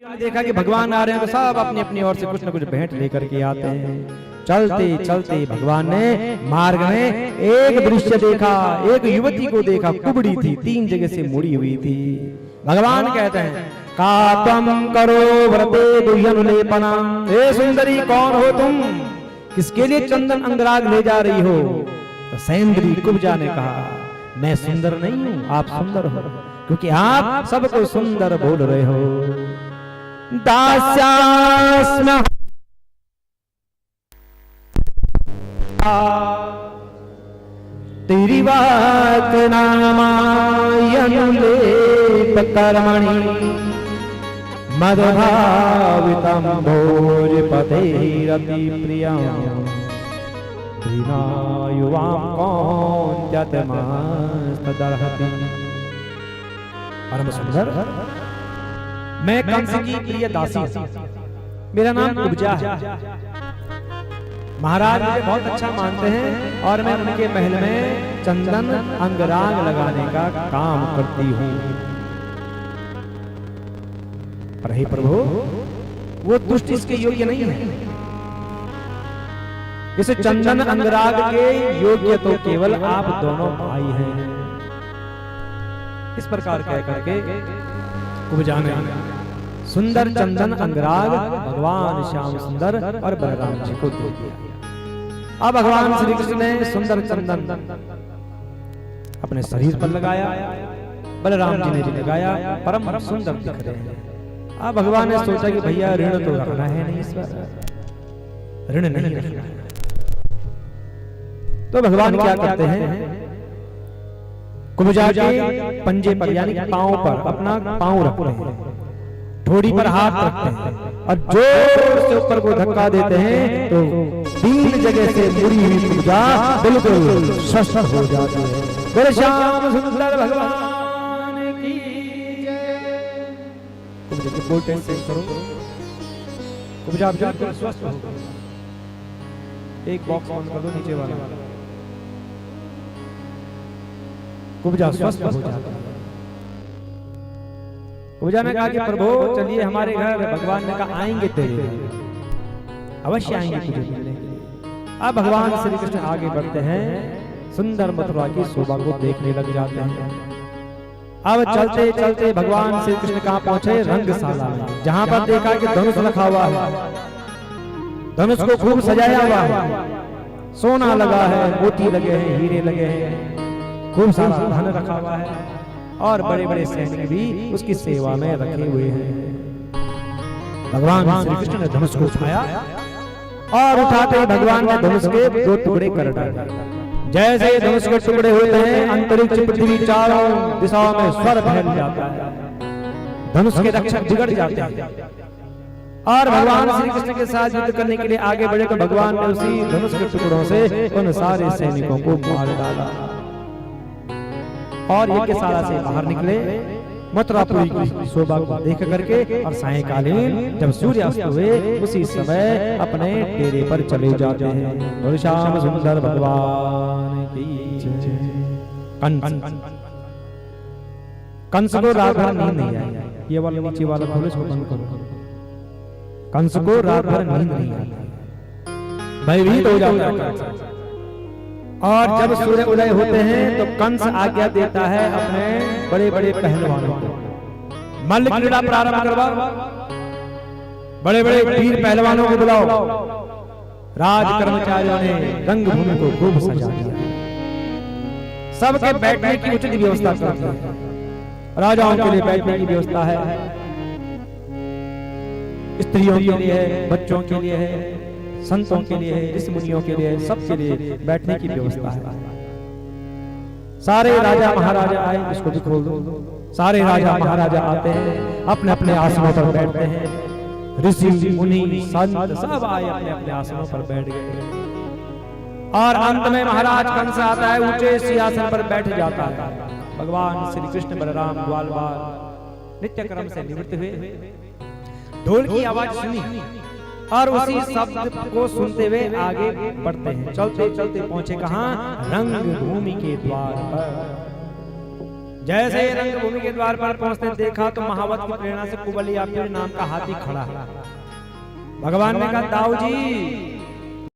देखा कि भगवान आ रहे हैं तो सब अपनी अपनी ओर से कुछ न कुछ भेंट लेकर के आते हैं। चलते चलते भगवान ने मार्ग में एक दृश्य देखा, एक युवती को देखा, कुबड़ी थी, 3 जगह से मुड़ी हुई थी। भगवान कहते हैं का तम करो व्रते दुह्यनुलेपना, हे सुंदरी कौन हो तुम, किसके लिए चंदन अंगराग ले जा रही हो? तो सैंद्री कुब्जा ने कहा मैं सुंदर नहीं हूं, आप सुंदर हो, क्योंकि आप सबको सुंदर बोल रहे हो। दास्यास्म तेरी बात नामायनुलेप कर्मणि मदभावितम भोजपतेरति प्रियं युवां कौन्त्यतमस्तदर्हति। परम सुंदर, मैं कंस की प्रिय दासी, मेरा नाम कुब्जा है। महाराज मुझे बहुत अच्छा मानते हैं और मैं उनके महल में चंदन अंगराग लगाने का काम करती हूँ। पर हे प्रभु, वो दुष्ट इसके योग्य नहीं है। इस चंदन अंगराग के योग्य तो केवल आप दोनों भाई हैं। इस प्रकार कह करके कुब्जा ने सुंदर चंदन अंगराग भगवान श्याम सुंदर और बलराम जी को दे दिया। अब भगवान श्री कृष्ण ने सुंदर चंदन अपने शरीर पर लगाया, बलराम जी ने भी लगाया, परम सुंदर दिख रहे हैं। अब भगवान ने सोचा कि भैया ऋण तो रखना है नहीं, इस पर ऋण नहीं रखना है। तो भगवान क्या करते हैं, कुब्जा के पंजे पर यानी पांव पर अपना पांव रखते हैं, ठोड़ी पर हाथ रखते हैं और जोर से ऊपर को धक्का देते हैं तो 3 जगह से मुड़ी हुई कुब्जा बिल्कुल स्वस्थ हो जाती है। बोले श्याम सुंदर भगवान की जय। कुब्जा के बोलते हैं करो, कुब्जा बिल्कुल स्वस्थ हो गई। एक बॉक्स ऑन कर दो नीचे वाला, कुब्जा स्वस्थ हो जाता है। कुब्जा ने कहा कि प्रभु चलिए हमारे घर। भगवान ने कहा आएंगे तेरे, अवश्य आएंगे तुझे मिलने। अब भगवान श्री कृष्ण आगे बढ़ते हैं, सुंदर मथुरा की शोभा को देखने लग जाते हैं। अब चलते चलते भगवान श्री कृष्ण कहाँ पहुंचे, रंगशाला में, जहां पर देखा कि धनुष रखा हुआ है, धनुष को खूब सजाया हुआ है, सोना लगा है, मोती लगे हैं, हीरे लगे हैं, खूब सारा धन रखा हुआ है और बड़े बड़े सैनिक भी उसकी सेवा में रखे हुए हैं। भगवान श्री कृष्ण ने धनुष को उठाया और उठाते ही भगवान ने धनुष के 2 टुकड़े कर डाले। जैसे धनुष के टुकड़े होते हैं, अंतरिक्ष पृथ्वी चारों दिशाओं में स्वर फैल जाता है, धनुष के रक्षक बिगड़ जाते हैं। और भगवान श्री कृष्ण के साथ युद्ध करने के लिए आगे बढ़े तो भगवान ने उसी धनुष के टुकड़ों से उन सारे सैनिकों को मार डाला और यज्ञशाला से बाहर निकले, मथुरापुरी की शोभा को देख करके। और सायंकालीन जब सूर्यास्त हुए उसी समय अपने डेरे पर चले जाते हैं। और श्याम सुंदर भगवान की जय। कंस को रात भर नींद नहीं आई। ये वाला नीचे वाला खोले, इसको बंद करो। कंस को रात भर नींद नहीं आई, भयभीत हो जाता है। और जब सूर्य उदय होते हैं तो कंस आज्ञा देता है अपने बड़े बड़े पहलवानों को, मल्ल क्रीड़ा प्रारंभ करवाओ, बड़े बड़े वीर पहलवानों को बुलाओ। राज कर्मचारियों ने रंगभूमि को खूब सजा दिया, सबके बैठने की उचित व्यवस्था कर दी। राजाओं के लिए बैठने की व्यवस्था है, स्त्रियों के लिए है, बच्चों के लिए है, संतों के लिए है, ऋषि मुनियों के लिए, सबके लिए बैठने की व्यवस्था है। सारे राजा महाराजा आए, इसको भी खोल दो। सारे राजा महाराजा आते हैं, अपने अपने आसनों पर बैठते हैं। ऋषि मुनि संत सब आए, अपने अपने आसनों पर बैठ गए। और अंत में महाराज कंस आता है, ऊंचे सिंहासन पर बैठ जाता है। भगवान श्री कृष्ण बलराम ग्वाल बाल नित्य क्रम से निवृत्त हुए, ढोल की आवाज सुनी और उसी शब्द को सुनते हुए आगे बढ़ते हैं। चलते चलते पहुंचे कहां, रंग भूमि के द्वार पर। जैसे ही रंगभूमि के द्वार पर पहुंचते देखा तो महावत की प्रेरणा से कुबलिया नाम का हाथी खड़ा है। भगवान ने कहा दाऊ जी